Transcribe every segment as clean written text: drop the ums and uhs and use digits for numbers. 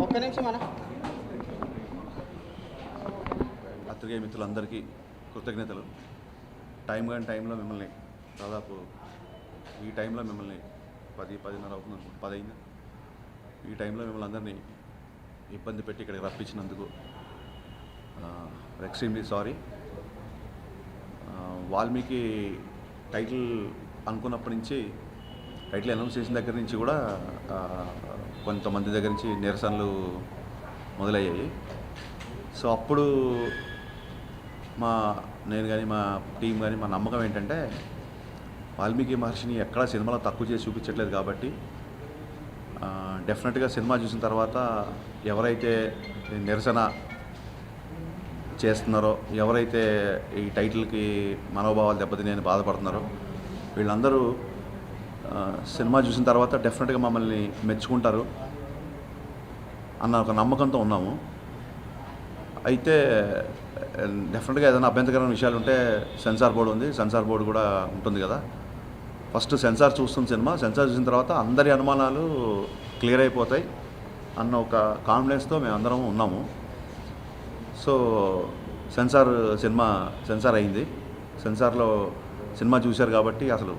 ఒక్క నిమిషం అన్న. పత్రికేయ మిత్రులందరికీ కృతజ్ఞతలు. టైంలో మిమ్మల్ని దాదాపు ఈ టైంలో మిమ్మల్ని 10-10:30 అవుతుంది అనుకుంటా, 10 అయింది. ఈ టైంలో మిమ్మల్ని అందరినీ ఇబ్బంది పెట్టి ఇక్కడికి రప్పించినందుకు ఎక్స్ట్రీమ్లీ సారీ. వాల్మీకి టైటిల్ అనుకున్నప్పటి నుంచి, టైటిల్ అనౌన్స్ చేసిన దగ్గర నుంచి కూడా కొంతమంది దగ్గర నుంచి నిరసనలు మొదలయ్యాయి. సో అప్పుడు నేను కానీ మా టీం కానీ మా నమ్మకం ఏంటంటే, వాల్మీకి మహర్షిని ఎక్కడా సినిమాలో తక్కువ చేసి చూపించట్లేదు కాబట్టి డెఫినెట్గా సినిమా చూసిన తర్వాత ఎవరైతే నిరసన చేస్తున్నారో, ఎవరైతే ఈ టైటిల్కి మనోభావాలు దెబ్బతిని బాధపడుతున్నారో, వీళ్ళందరూ సినిమా చూసిన తర్వాత డెఫినెట్గా మమ్మల్ని మెచ్చుకుంటారు అన్న ఒక నమ్మకంతో ఉన్నాము. అయితే డెఫినెట్గా ఏదైనా అభ్యంతరకరమైన విషయాలు ఉంటే సెన్సార్ బోర్డు ఉంది, సెన్సార్ బోర్డు కూడా ఉంటుంది కదా. ఫస్ట్ సెన్సార్ చూస్తున్న సినిమా, సెన్సార్ చూసిన తర్వాత అందరి అనుమానాలు క్లియర్ అయిపోతాయి అన్న ఒక కాన్ఫిడెన్స్తో మేము అందరం ఉన్నాము. సో సెన్సార్ అయింది. సెన్సార్లో సినిమా చూశారు కాబట్టి అసలు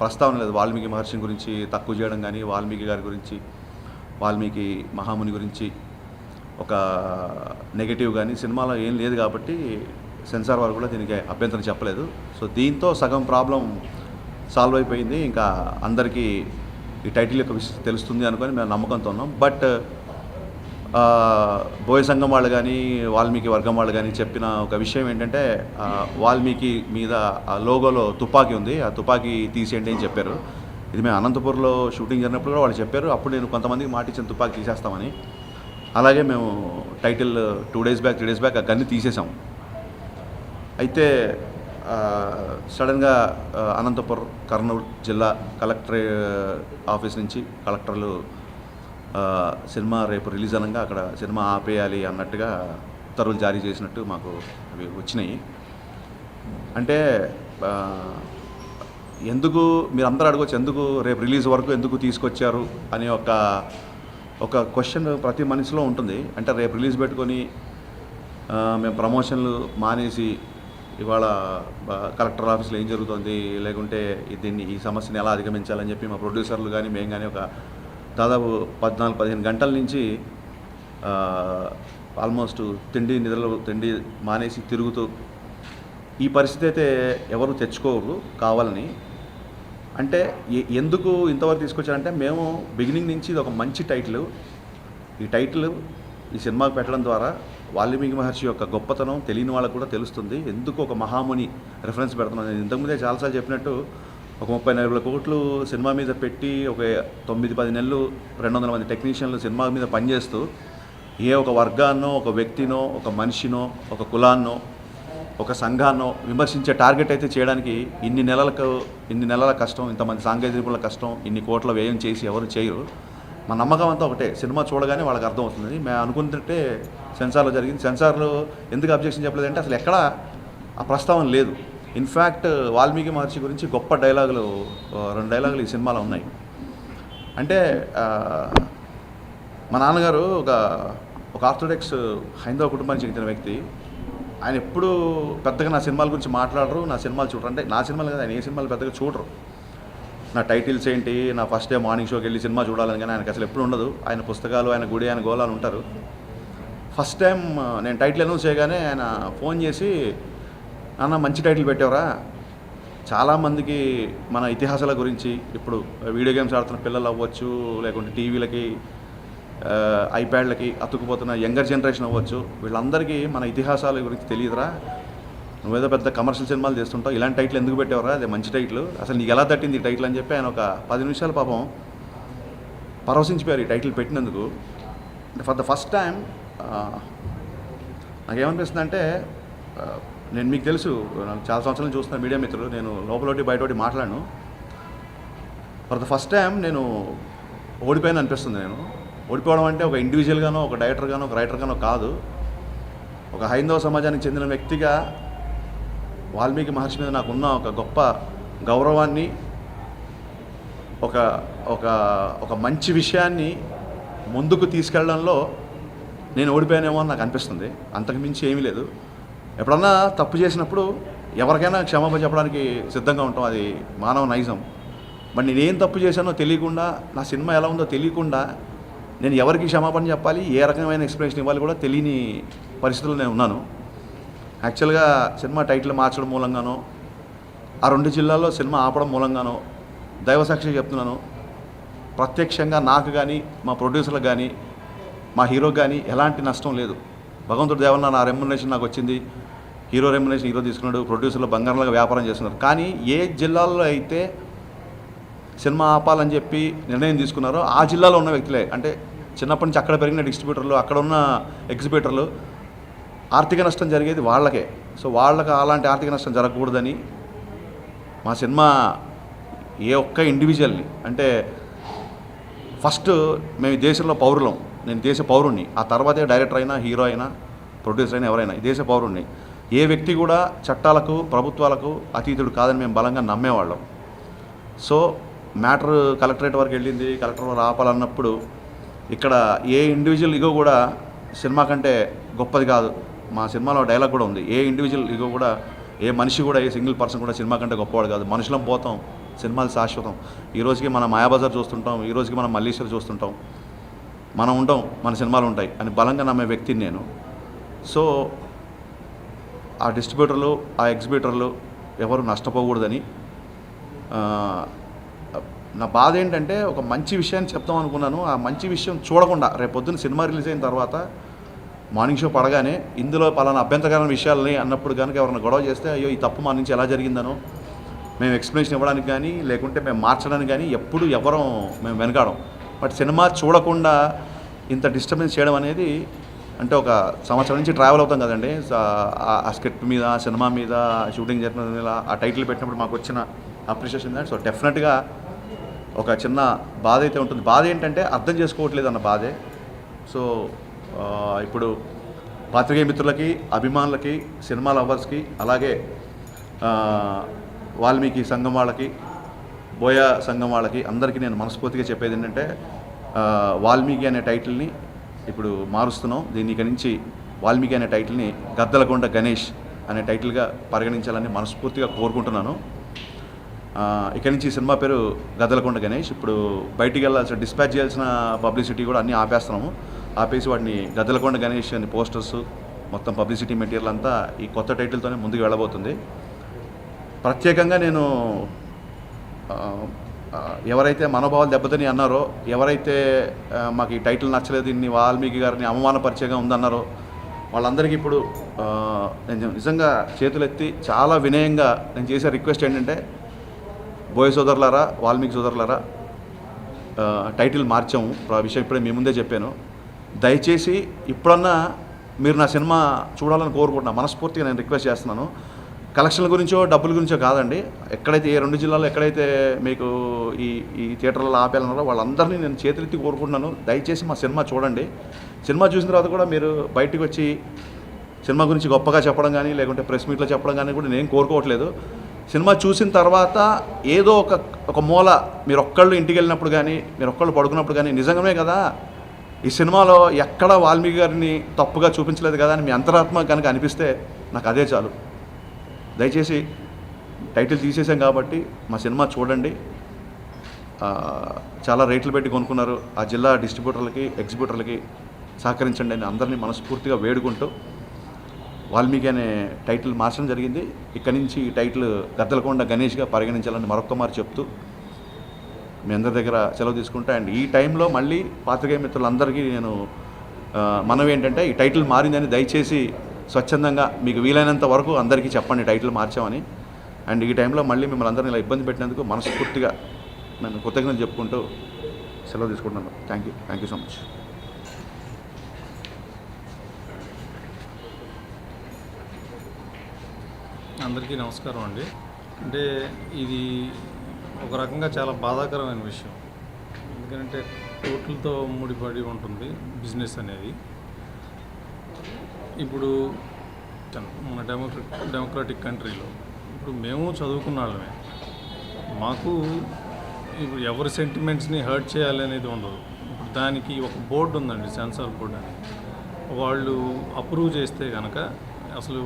ప్రస్తావన లేదు వాల్మీకి మహర్షి గురించి తక్కువ చేయడం కానీ, వాల్మీకి గారి గురించి, వాల్మీకి మహాముని గురించి ఒక నెగటివ్ కానీ సినిమాలో ఏం లేదు కాబట్టి సెన్సార్ వారు కూడా దీనికి అభ్యంతరం చెప్పలేదు. సో దీంతో సగం ప్రాబ్లం సాల్వ్ అయిపోయింది. ఇంకా అందరికీ ఈ టైటిల్ యొక్క విషయం తెలుస్తుంది అనుకొని మేము నమ్మకంతో ఉన్నాం. బట్ బోయ సంఘం వాళ్ళు కానీ, వాల్మీకి వర్గం వాళ్ళు కానీ చెప్పిన ఒక విషయం ఏంటంటే, వాల్మీకి మీద ఆ లోగోలో తుపాకీ ఉంది, ఆ తుపాకీ తీసేయండి అని చెప్పారు. ఇది మేము అనంతపూర్లో షూటింగ్ జరిగినప్పుడు కూడా వాళ్ళు చెప్పారు. అప్పుడు నేను కొంతమందికి మాట ఇచ్చిన తుపాకీ తీసేస్తామని. అలాగే మేము title 2 days back 3 days back ఆ గన్ని తీసేసాం. అయితే సడన్గా అనంతపురం, కర్నూలు జిల్లా కలెక్టర్ ఆఫీస్ నుంచి కలెక్టర్లు సినిమా రేపు రిలీజ్ అనగా అక్కడ సినిమా ఆపేయాలి అన్నట్టుగా ఉత్తర్వులు జారీ చేసినట్టు మాకు అవి వచ్చినాయి. అంటే ఎందుకు మీరు అందరూ అడగవచ్చు, ఎందుకు రేపు రిలీజ్ వరకు ఎందుకు తీసుకొచ్చారు అని ఒక క్వశ్చన్ ప్రతి మనిషిలో ఉంటుంది. అంటే రేపు రిలీజ్ పెట్టుకొని మేము ప్రమోషన్లు మానేసి ఇవాళ కలెక్టర్ ఆఫీస్లో ఏం జరుగుతుంది, లేకుంటే ఈ సమస్యని ఎలా అధిగమించాలని చెప్పి మా ప్రొడ్యూసర్లు కానీ మేము కానీ ఒక దాదాపు 14-15 గంటల నుంచి ఆల్మోస్ట్ తిండి మానేసి తిరుగుతూ, ఈ పరిస్థితి అయితే ఎవరు తెచ్చుకోరు కావాలని. అంటే ఎందుకు ఇంతవరకు తీసుకొచ్చారంటే, మేము బిగినింగ్ నుంచి ఇది ఒక మంచి టైటిల్, ఈ టైటిల్ ఈ సినిమాకి పెట్టడం ద్వారా వాల్మీకి మహర్షి యొక్క గొప్పతనం తెలియని వాళ్ళకు కూడా తెలుస్తుంది. ఎందుకు ఒక మహాముని రిఫరెన్స్ పెడుతున్నాను. నేను ఇంతకుముందే చాలాసార్లు చెప్పినట్టు ఒక 30-40 కోట్లు సినిమా మీద పెట్టి ఒక 9-10 నెలలు 200 మంది టెక్నీషియన్లు సినిమా మీద పనిచేస్తూ ఒక వర్గాన్నో, ఒక వ్యక్తినో, ఒక మనిషినో, ఒక కులాన్నో, ఒక సంఘాన్నో విమర్శించే టార్గెట్ అయితే చేయడానికి ఇన్ని నెలల కష్టం, ఇంతమంది సాంకేతికుల కష్టం, ఇన్ని కోట్ల వ్యయం చేసి ఎవరు చేయరు. మా నమ్మకం అంతా ఒకటే, సినిమా చూడగానే వాళ్ళకి అర్థమవుతుంది. మేము అనుకుంటుంటే సెన్సార్లో జరిగింది. సెన్సార్లో ఎందుకు అబ్జెక్షన్ చెప్పలేదంటే అసలు ఎక్కడ ఆ ప్రస్తావన లేదు. ఇన్ఫ్యాక్ట్ వాల్మీకి మహర్షి గురించి గొప్ప డైలాగులు 2 డైలాగులు ఈ సినిమాలో ఉన్నాయి. అంటే మా నాన్నగారు ఒక ఆర్థోడాక్స్ హైందవ కుటుంబానికి చెందిన వ్యక్తి. ఆయన ఎప్పుడూ పెద్దగా నా సినిమాల గురించి మాట్లాడరు, నా సినిమాలు చూడరు. అంటే నా సినిమాలు కదా, ఆయన ఏ సినిమాలు పెద్దగా చూడరు. నా టైటిల్స్ ఏంటి, నా ఫస్ట్ డే మార్నింగ్ షోకి వెళ్ళి సినిమా చూడాలని కానీ ఆయనకు అసలు ఎప్పుడు ఉండదు. ఆయన పుస్తకాలు, ఆయన గుడి, ఆయన గోళాలు ఉంటారు. ఫస్ట్ టైం నేను టైటిల్ అనౌన్స్ చేయగానే ఆయన ఫోన్ చేసి, అన్న మంచి టైటిల్ పెట్టావురా, చాలామందికి మన ఇతిహాసాల గురించి, ఇప్పుడు వీడియో గేమ్స్ ఆడుతున్న పిల్లలు అవ్వచ్చు, లేకుంటే టీవీలకి ఐప్యాడ్లకి అతుక్కుపోతున్న యంగర్ జనరేషన్ అవ్వచ్చు, వీళ్ళందరికీ మన ఇతిహాసాల గురించి తెలియదురా, నువ్వేదో పెద్ద కమర్షియల్ సినిమాలు చేస్తుంటావు, ఇలాంటి టైటిల్ ఎందుకు పెట్టావురా, అదే మంచి టైటిల్, అసలు నీకు ఎలా తట్టింది ఈ టైటిల్ అని చెప్పి ఆయన ఒక 10 నిమిషాలు పాపం పరవశించిపోయారు ఈ టైటిల్ పెట్టినందుకు. ఫర్ ద ఫస్ట్ టైం నాకేమనిపిస్తుందంటే, నేను మీకు తెలుసు, నాకు చాలా సంవత్సరాలు చూస్తున్న మీడియా మిత్రులు, నేను లోపలొకటి బయటోటి మాట్లాడను. ఫర్ ద ఫస్ట్ టైం నేను ఓడిపోయాను అనిపిస్తుంది. నేను ఓడిపోవడం అంటే ఒక ఇండివిజువల్గానో, ఒక డైరెక్టర్గానో, ఒక రైటర్గానో కాదు, ఒక హైందవ సమాజానికి చెందిన వ్యక్తిగా వాల్మీకి మహర్షి మీద నాకున్న ఒక గొప్ప గౌరవాన్ని, ఒక మంచి విషయాన్ని ముందుకు తీసుకెళ్లడంలో నేను ఓడిపోయానేమో అని నాకు అనిపిస్తుంది. అంతకుమించి ఏమీ లేదు. ఎప్పుడన్నా తప్పు చేసినప్పుడు ఎవరికైనా క్షమాపణ చెప్పడానికి సిద్ధంగా ఉంటాం, అది మానవ నైజం. బట్ నేనేం తప్పు చేశానో తెలియకుండా, నా సినిమా ఎలా ఉందో తెలియకుండా నేను ఎవరికి క్షమాపణ చెప్పాలి, ఏ రకమైన ఎక్స్ప్లెనేషన్ ఇవ్వాలి కూడా తెలియని పరిస్థితుల్లో నేను ఉన్నాను. యాక్చువల్గా సినిమా టైటిల్ మార్చడం మూలంగానో, ఆ 2 జిల్లాల్లో సినిమా ఆపడం మూలంగానో దైవసాక్షిగా చెప్తున్నాను, ప్రత్యక్షంగా నాకు కానీ మా ప్రొడ్యూసర్లకు కానీ మా హీరోకి కానీ ఎలాంటి నష్టం లేదు. భగవంతుడి దేవన్న నా రెమ్యునరేషన్ నాకు వచ్చింది, హీరో రెమ్యునరేషన్ హీరో తీసుకున్నాడు, ప్రొడ్యూసర్లు బంగారంలాగా వ్యాపారం చేస్తున్నారు. కానీ ఏ జిల్లాల్లో అయితే సినిమా ఆపాలని చెప్పి నిర్ణయం తీసుకున్నారో ఆ జిల్లాలో ఉన్న వ్యక్తులే, అంటే చిన్నప్పటి నుంచి అక్కడ పెరిగిన డిస్ట్రిబ్యూటర్లు, అక్కడ ఉన్న ఎగ్జిబిటర్లు, ఆర్థిక నష్టం జరిగేది వాళ్ళకే. సో వాళ్ళకి అలాంటి ఆర్థిక నష్టం జరగకూడదని మా సినిమా ఏ ఒక్క ఇండివిజువల్ని, అంటే ఫస్ట్ మేము దేశంలో పౌరులం, నేను దేశ పౌరుణ్ణి, ఆ తర్వాతే డైరెక్టర్ అయినా హీరో అయినా ప్రొడ్యూసర్ అయినా ఎవరైనా ఈ దేశ పౌరుణ్ణి. ఏ వ్యక్తి కూడా చట్టాలకు ప్రభుత్వాలకు అతీతుడు కాదని మేము బలంగా నమ్మేవాళ్ళం. సో మ్యాటర్ కలెక్టరేట్ వరకు వెళ్ళింది, కలెక్టర్ వరకు ఆపాలన్నప్పుడు ఇక్కడ ఏ ఇండివిజువల్ ఇగో కూడా సినిమా కంటే గొప్పది కాదు. మా సినిమాలో డైలాగ్ కూడా ఉంది, ఏ ఇండివిజువల్ ఇగో కూడా, ఏ మనిషి కూడా, ఏ సింగిల్ పర్సన్ కూడా సినిమా కంటే గొప్పవాడు కాదు. మనుషులం పోతాం, సినిమాలు శాశ్వతం. ఈ రోజుకి మనం మాయాబజార్ చూస్తుంటాం, ఈ రోజుకి మనం మల్లీశ్వర్ చూస్తుంటాం, మనం ఉంటాం, మన సినిమాలు ఉంటాయి అని బలంగా నమ్మే వ్యక్తిని నేను. సో ఆ డిస్ట్రిబ్యూటర్లు, ఆ ఎగ్జిబిటర్లు ఎవరు నష్టపోకూడదని. నా బాధ ఏంటంటే ఒక మంచి విషయాన్ని చెప్తాం అనుకున్నాను, ఆ మంచి విషయం చూడకుండా రేపు పొద్దున్న సినిమా రిలీజ్ అయిన తర్వాత మార్నింగ్ షో పడగానే ఇందులో పలానా అభ్యంతరకరమైన విషయాలని అన్నప్పుడు కనుక ఎవరైనా గొడవ చేస్తే అయ్యో ఈ తప్పు మా నుంచి ఎలా జరిగిందనో మేము ఎక్స్ప్లెనేషన్ ఇవ్వడానికి కానీ లేకుంటే మేము మార్చడానికి కానీ ఎప్పుడు ఎవరం మేము వెనకాడం. బట్ సినిమా చూడకుండా ఇంత డిస్టర్బెన్స్ చేయడం అనేది, అంటే ఒక సంవత్సరం నుంచి ట్రావెల్ అవుతాం కదండి ఆ స్క్రిప్ట్ మీద, సినిమా మీద, షూటింగ్ జరిపిన మీద, ఆ టైటిల్ పెట్టినప్పుడు మాకు వచ్చిన అప్రిషియేషన్. సో డెఫినెట్గా ఒక చిన్న బాధ అయితే ఉంటుంది. బాధ ఏంటంటే అర్థం చేసుకోవట్లేదు అన్న బాధే. సో ఇప్పుడు పాత్రికేయ మిత్రులకి, అభిమానులకి, సినిమా లవర్స్కి, అలాగే వాల్మీకి సంఘం వాళ్ళకి, బోయా సంఘం వాళ్ళకి అందరికీ నేను మనస్ఫూర్తిగా చెప్పేది ఏంటంటే, వాల్మీకి అనే టైటిల్ని ఇప్పుడు మారుస్తున్నాం. దీన్ని ఇక నుంచి వాల్మీకి అనే టైటిల్ని గద్దలకొండ గణేష్ అనే టైటిల్గా పరిగణించాలని మనస్ఫూర్తిగా కోరుకుంటున్నాను. ఇక నుంచి సినిమా పేరు గద్దలకొండ గణేష్. ఇప్పుడు బయటికి వెళ్ళాల్సిన, డిస్పాచ్ చేయాల్సిన పబ్లిసిటీ కూడా అన్నీ ఆపేస్తున్నాము. ఆపేసి వాటిని గద్దలకొండ గణేష్ అని పోస్టర్స్, మొత్తం పబ్లిసిటీ మెటీరియల్ అంతా ఈ కొత్త టైటిల్తోనే ముందుకు వెళ్ళబోతుంది. ప్రత్యేకంగా నేను ఎవరైతే మనోభావాలు దెబ్బతిని అన్నారో, ఎవరైతే మాకు ఈ టైటిల్ నచ్చలేదు, ఇన్ని వాల్మీకి గారిని అవమానపరిచేగా ఉందన్నారో వాళ్ళందరికీ ఇప్పుడు నేను నిజంగా చేతులెత్తి చాలా వినయంగా నేను చేసే రిక్వెస్ట్ ఏంటంటే, బోయ సోదరులారా, వాల్మీకి సోదరులారా, టైటిల్ మార్చాము, ఆ విషయం ఇప్పుడే మీ ముందే చెప్పాను. దయచేసి ఇప్పుడన్నా మీరు నా సినిమా చూడాలని కోరుకుంటున్నా, మనస్ఫూర్తిగా నేను రిక్వెస్ట్ చేస్తున్నాను. కలెక్షన్ల గురించో డబ్బుల గురించో కాదండి. ఎక్కడైతే ఏ 2 జిల్లాల్లో ఎక్కడైతే మీకు ఈ థియేటర్లలో ఆపేయాలన్నారో వాళ్ళందరినీ నేను చేతులెత్తి కోరుకుంటున్నాను, దయచేసి మా సినిమా చూడండి. సినిమా చూసిన తర్వాత కూడా మీరు బయటకు వచ్చి సినిమా గురించి గొప్పగా చెప్పడం కానీ లేకుంటే ప్రెస్ మీట్లో చెప్పడం కానీ కూడా నేను కోరుకోవట్లేదు. సినిమా చూసిన తర్వాత ఏదో ఒక మూల మీరు ఒక్కళ్ళు ఇంటికి వెళ్ళినప్పుడు కానీ, మీరు ఒక్కళ్ళు పడుకున్నప్పుడు కానీ, నిజంగానే కదా ఈ సినిమాలో ఎక్కడ వాల్మీకి గారిని తప్పుగా చూపించలేదు కదా అని మీ అంతరాత్మ కనుక అనిపిస్తే నాకు అదే చాలు. దయచేసి టైటిల్ తీసేసాం కాబట్టి మా సినిమా చూడండి. చాలా రేట్లు పెట్టి కొనుక్కున్నారు, ఆ జిల్లా డిస్ట్రిబ్యూటర్లకి, ఎగ్జిబిటర్లకి సహకరించండి అని అందరినీ మనస్ఫూర్తిగా వేడుకుంటూ వాల్మీకి అనే టైటిల్ మార్చడం జరిగింది. ఇక్కడి నుంచి ఈ టైటిల్ గద్దలకొండ గణేష్గా పరిగణించాలని మరొక్కమారు చెప్తూ మీ అందరి దగ్గర సెలవు తీసుకుంటా. అండ్ ఈ టైంలో మళ్ళీ పాత్రికేయ మిత్రులందరికీ నేను మనవి ఏంటంటే, ఈ టైటిల్ మారిందని దయచేసి స్వచ్ఛందంగా మీకు వీలైనంత వరకు అందరికీ చెప్పండి టైటిల్ మార్చామని. అండ్ ఈ టైంలో మళ్ళీ మిమ్మల్ని అందరినీ ఇలా ఇబ్బంది పెట్టినందుకు మనస్ఫూర్తిగా నేను కృతజ్ఞతలు చెప్పుకుంటూ సెలవు తీసుకుంటున్నాను. Thank you so much. అందరికీ నమస్కారం అండి. అంటే ఇది ఒక రకంగా చాలా బాధాకరమైన విషయం, ఎందుకంటే కోట్లతో ముడిపడి ఉంటుంది బిజినెస్ అనేది. ఇప్పుడు మన డెమోక్రటిక్ కంట్రీలో ఇప్పుడు మేము చదువుకున్న వాళ్ళమే, మాకు ఇప్పుడు ఎవరి సెంటిమెంట్స్ని హర్ట్ చేయాలి అనేది ఉండదు. ఇప్పుడు దానికి ఒక బోర్డు ఉందండి, సెన్సార్ బోర్డు అని. వాళ్ళు అప్రూవ్ చేస్తే కనుక అసలు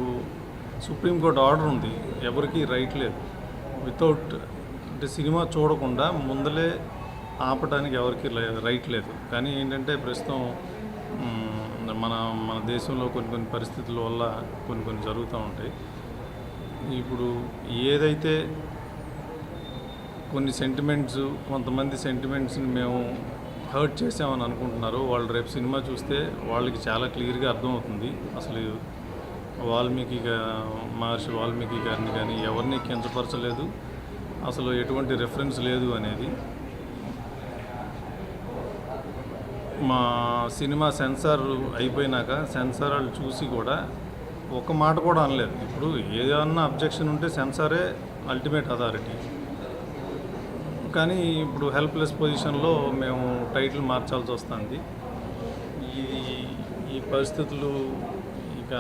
సుప్రీంకోర్టు ఆర్డర్ ఉంది, ఎవరికి రైట్ లేదు వితౌట్ అంటే సినిమా చూడకుండా ముందలే ఆపడానికి ఎవరికి రైట్ లేదు. కానీ ఏంటంటే ప్రస్తుతం మన మన దేశంలో కొన్ని పరిస్థితుల వల్ల కొన్ని జరుగుతూ ఉంటాయి. ఇప్పుడు ఏదైతే కొన్ని సెంటిమెంట్స్, కొంతమంది సెంటిమెంట్స్ని మేము హర్ట్ చేసామని అనుకుంటున్నారో వాళ్ళు రేపు సినిమా చూస్తే వాళ్ళకి చాలా క్లియర్గా అర్థమవుతుంది. అసలు మహర్షి వాల్మీకి గారిని కానీ ఎవరిని కించపరచలేదు, అసలు ఎటువంటి రెఫరెన్స్ లేదు అనేది. మా సినిమా సెన్సార్ అయిపోయినాక సెన్సార్ వాళ్ళు చూసి కూడా ఒక మాట కూడా అనలేదు. ఇప్పుడు ఏదన్నా అబ్జెక్షన్ ఉంటే సెన్సారే అల్టిమేట్ అథారిటీ. కానీ ఇప్పుడు హెల్ప్లెస్ పొజిషన్లో మేము టైటిల్ మార్చాల్సి వస్తుంది. ఈ పరిస్థితులు ఇక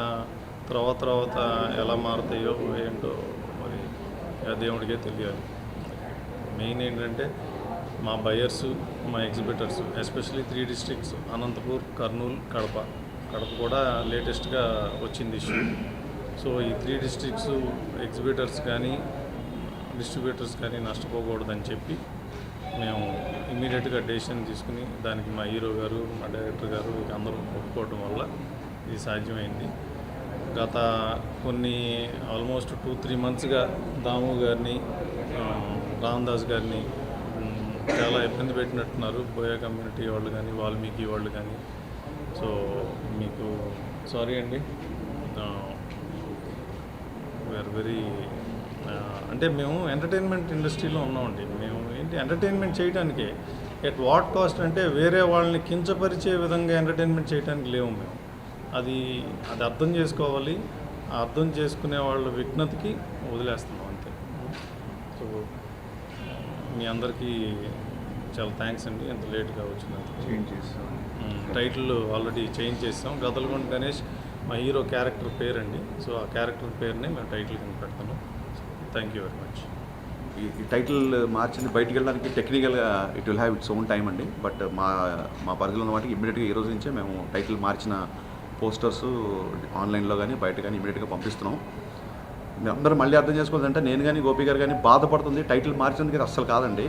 తర్వాత ఎలా మారుతాయో ఏంటో మరి దేవుడికే తెలియాలి. మెయిన్ ఏంటంటే మా బయర్స్, మా exhibitors, especially 3 districts Anantapur, Kurnool, Kadapa కూడా లేటెస్ట్గా వచ్చింది ఇష్యూ. సో ఈ 3 డిస్ట్రిక్ట్స్ ఎగ్జిబిటర్స్ కానీ డిస్ట్రిబ్యూటర్స్ కానీ నష్టపోకూడదని చెప్పి మేము ఇమీడియట్గా డెసిషన్ తీసుకుని దానికి మా హీరో గారు, మా డైరెక్టర్ గారు అందరూ ఒప్పుకోవడం వల్ల ఇది సాధ్యమైంది. గత ఆల్మోస్ట్ 2-3 మంత్స్గా దాము గారిని, రామదాస్ గారిని చాలా ఇబ్బంది పెట్టినట్టున్నారు బోయా కమ్యూనిటీ వాళ్ళు కానీ వాల్మీకి వాళ్ళు కానీ. సో మీకు సారీ అండి. వీఆర్ వెరీ అంటే మేము ఎంటర్టైన్మెంట్ ఇండస్ట్రీలో ఉన్నామండి. మేము ఎంటర్టైన్మెంట్ చేయడానికే ఎట్ వాట్ కాస్ట్ అంటే వేరే వాళ్ళని కించపరిచే విధంగా ఎంటర్టైన్మెంట్ చేయడానికి లేవు మేము. అది అర్థం చేసుకోవాలి. ఆ అర్థం చేసుకునే వాళ్ళ విఘ్నతకి వదిలేస్తున్నాం అంతే. సో మీ అందరికీ చాలా థ్యాంక్స్ అండి, ఎంత లేట్గా వచ్చినందుకు. చేంజ్ చేస్తాం టైటిల్ ఆల్రెడీ చేంజ్ చేస్తాం. గదలగొండ గణేష్ మా హీరో క్యారెక్టర్ పేరండి. సో ఆ క్యారెక్టర్ పేరుని మేము టైటిల్ కింద పెడతాము. Thank you very much. ఈ టైటిల్ మార్చింది బయటికి వెళ్ళడానికి టెక్నికల్గా it will have its own time అండి. బట్ మా పరిధిలో ఉన్న వాటికి ఇమ్మీడియట్గా ఈ రోజు నుంచే మేము టైటిల్ మార్చిన పోస్టర్స్ ఆన్లైన్లో కానీ బయట కానీ ఇమ్మీడియట్గా పంపిస్తున్నాం. మేము అందరూ మళ్ళీ అర్థం చేసుకోవాలంటే నేను కానీ గోపి గారు కానీ బాధపడుతుంది టైటిల్ మార్చినందుకు అస్సలు కాదండి.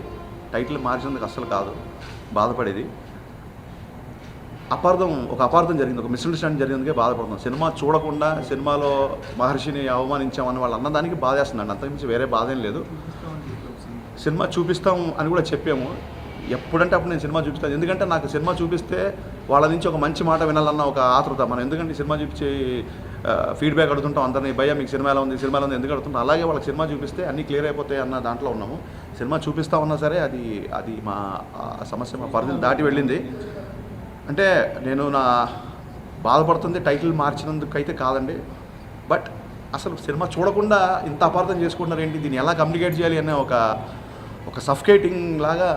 టైటిల్ మార్చినందుకు అస్సలు కాదు బాధపడేది. ఒక అపార్థం జరిగింది, ఒక మిస్అండర్స్టాండింగ్ జరిగిందుకే బాధపడుతున్నాం. సినిమా చూడకుండా సినిమాలో మహర్షిని అవమానించామని వాళ్ళు అన్నదానికి బాధేస్తుందండి, అంతకుమించి వేరే బాధ ఏం లేదు. సినిమా చూపిస్తాం అని కూడా చెప్పాము. ఎప్పుడంటే అప్పుడు నేను సినిమా చూపిస్తాను, ఎందుకంటే నాకు సినిమా చూపిస్తే వాళ్ళ నుంచి ఒక మంచి మాట వినాలన్న ఒక ఆతృత. మనం ఎందుకంటే సినిమా చూపించి ఫీడ్బ్యాక్ అడుగుతుంటాం అందరినీ, భయ్యా మీకు సినిమా ఎలా ఉంది ఎందుకు అడుగుతుంటాం. అలాగే వాళ్ళకి సినిమా చూపిస్తే అన్నీ క్లియర్ అయిపోతాయి అన్న దాంట్లో ఉన్నాము. సినిమా చూపిస్తా ఉన్నా సరే అది మా సమస్య మా పరిధిని దాటి వెళ్ళింది. అంటే నేను బాధపడుతుంది టైటిల్ మార్చినందుకైతే కాదండి. బట్ అసలు సినిమా చూడకుండా ఇంత అపార్థం చేసుకుంటున్నారు ఏంటి, దీన్ని ఎలా కమ్యూనికేట్ చేయాలి అనే ఒక సఫికేటింగ్ లాగా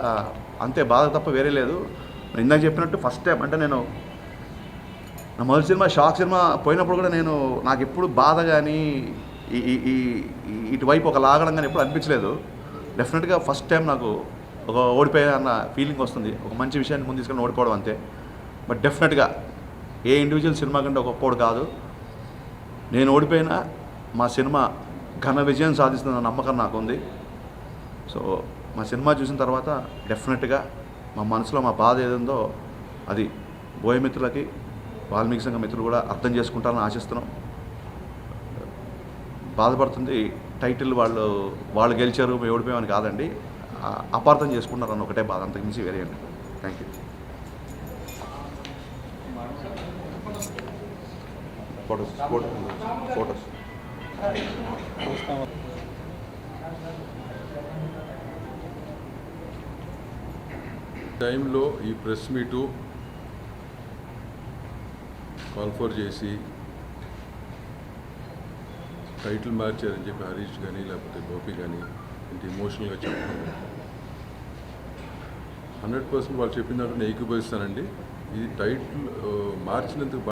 అంతే, బాధ తప్ప వేరే లేదు. నేను ఇందాక చెప్పినట్టు ఫస్ట్ టైం అంటే నేను నా మొదటి సినిమా షాక్ సినిమా పోయినప్పుడు కూడా నాకు ఎప్పుడు బాధ కానీ ఇటువైపు ఒక లాగడం కానీ ఎప్పుడు అనిపించలేదు. డెఫినెట్గా ఫస్ట్ టైం నాకు ఒక ఓడిపోయా అన్న ఫీలింగ్ వస్తుంది. ఒక మంచి విషయాన్ని ముందు తీసుకొని ఓడిపోవడం అంతే. బట్ డెఫినెట్గా ఏ ఇండివిజువల్ సినిమా కంటే గొప్పోడు కాదు. నేను ఓడిపోయినా మా సినిమా ఘన విజయం సాధిస్తున్న నమ్మకం నాకు ఉంది. సో మా సినిమా చూసిన తర్వాత డెఫినెట్గా మా మనసులో మా బాధ ఏదుందో అది బోయమిత్రులకి, వాల్మీకి సంఘ మిత్రులు కూడా అర్థం చేసుకుంటారని ఆశిస్తున్నాం. బాధపడుతుంది టైటిల్ వాళ్ళు గెలిచారు మేము ఓడిపోయామని కాదండి, అపార్థం చేసుకున్నారని ఒకటే బాధ, అంతకుమించి వేరే అండి. Thank you. ఫోటోస్ టైంలో ఈ ప్రెస్ మీటు కాల్ఫర్ చేసి టైటిల్ మార్చారని చెప్పి హరీష్ కానీ లేకపోతే గోపి కానీ ఇంత ఎమోషనల్గా చెప్పడం 100% వాళ్ళు చెప్పిన దాంట్లో నేను ఏకీభవిస్తానండి. ఇది టైటిల్ మార్చినందుకు